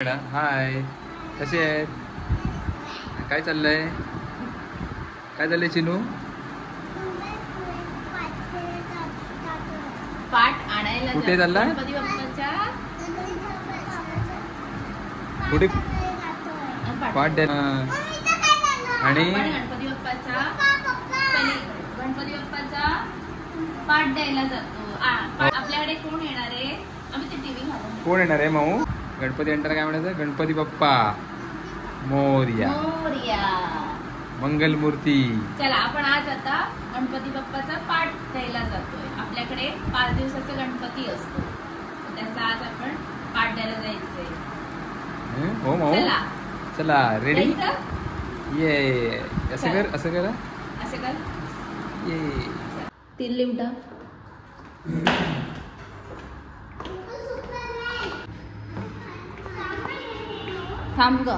हाय, कसे आहेत? काय चाललंय? चिनू? पाट आणायला कुठे चाललाय? गणपती बाप्पाच्या कुठे पाट द्या आणि गणपती बाप्पाचा पाट द्यायला जातो. आपल्याकडे कोण येणार आहे? आम्ही ते टीव्ही घालून. कोण येणार आहे माऊ? गणपती येणार काय म्हणायचं? गणपती बाप्पा मोरया, मंगलमूर्ती. चला आपण आज आता गणपती बाप्पाचा पाट द्यायला जातोय. आपल्याकडे 5 दिवसाचा गणपती असतो, त्याचा आज आपण पाट द्यायला जायचंय. हो माऊ, चला रेडी. ये असं कर, असं करा, असं कर. ये 3 लिमटा. थांब ग,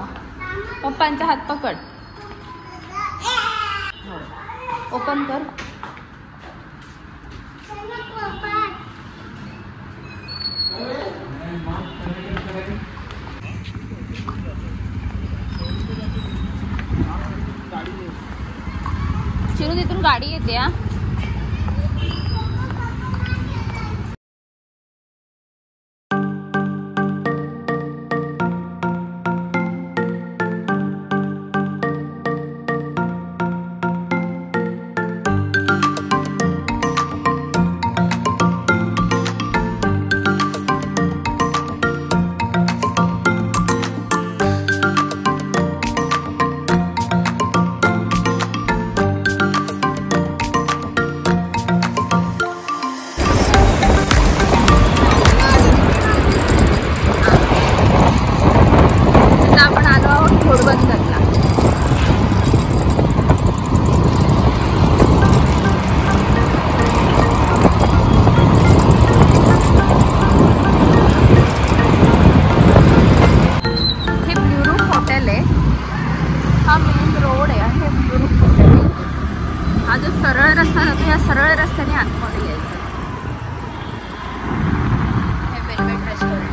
पप्पांचा हात पकड. ओपन कर. चिरू तिथून गाडी येते. हा सरळ रस्ता जातो, या सरळ रस्त्याने आतमध्ये यायचं. हे वेलवेट रेस्टॉरंट.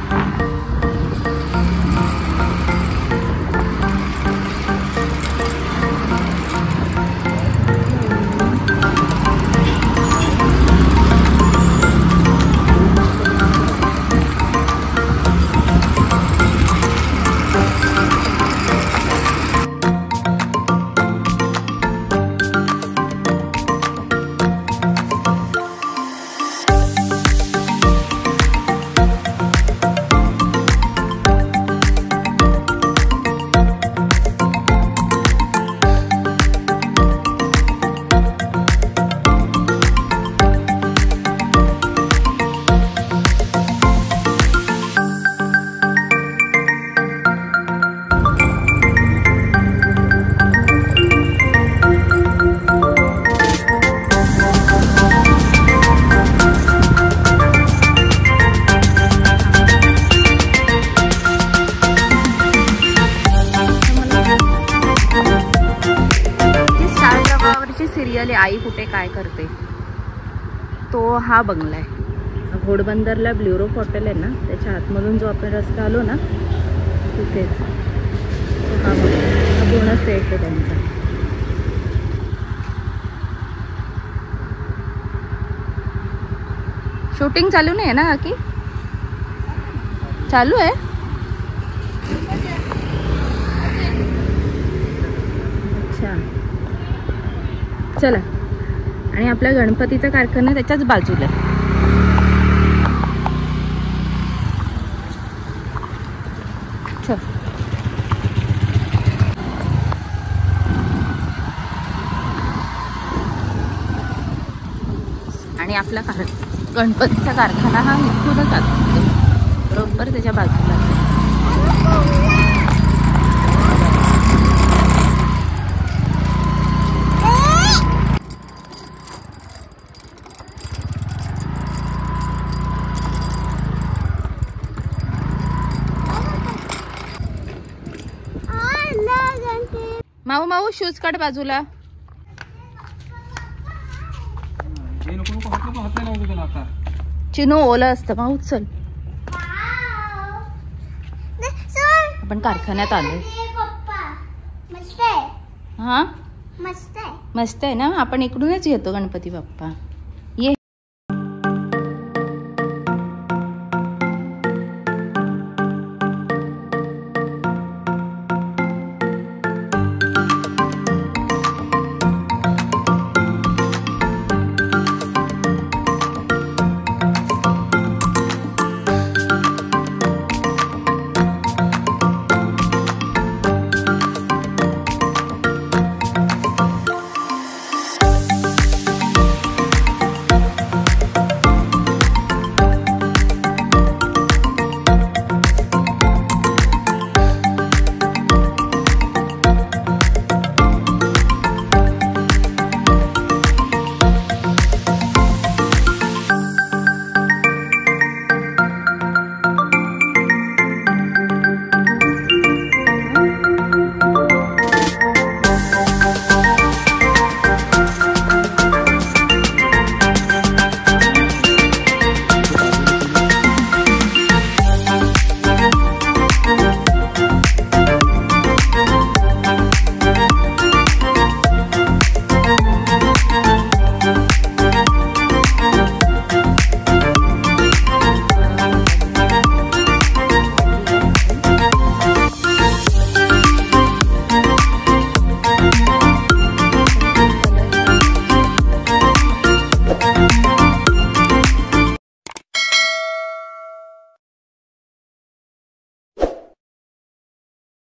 सिरियल आई कुठे काय करते, तो हा बंगला आहे. घोडबंदरला ब्ल्युरो हॉटेल आहे ना, त्याच्या आतमधून जो आपण रस्ता आलो ना तिथेच हा पूर्ण सेट आहे त्यांचा. शूटिंग चालू नाही आहे ना काकी? चालू आहे. अच्छा, चला. आणि आपल्या गणपतीचा कारखाना त्याच्याच बाजूला. चल. आणि आपला गणपतीचा कारखाना हा इथूनच जातो, बरोबर त्याच्या बाजूला. माऊ माऊ शूज काढ बाजूला. चिनू ओलं असतं. माऊ चल. आपण कारखान्यात आलोय. मस्त आहे. हा मस्त आहे. मस्त आहे ना. आपण इकडूनच घेतो गणपती बाप्पा.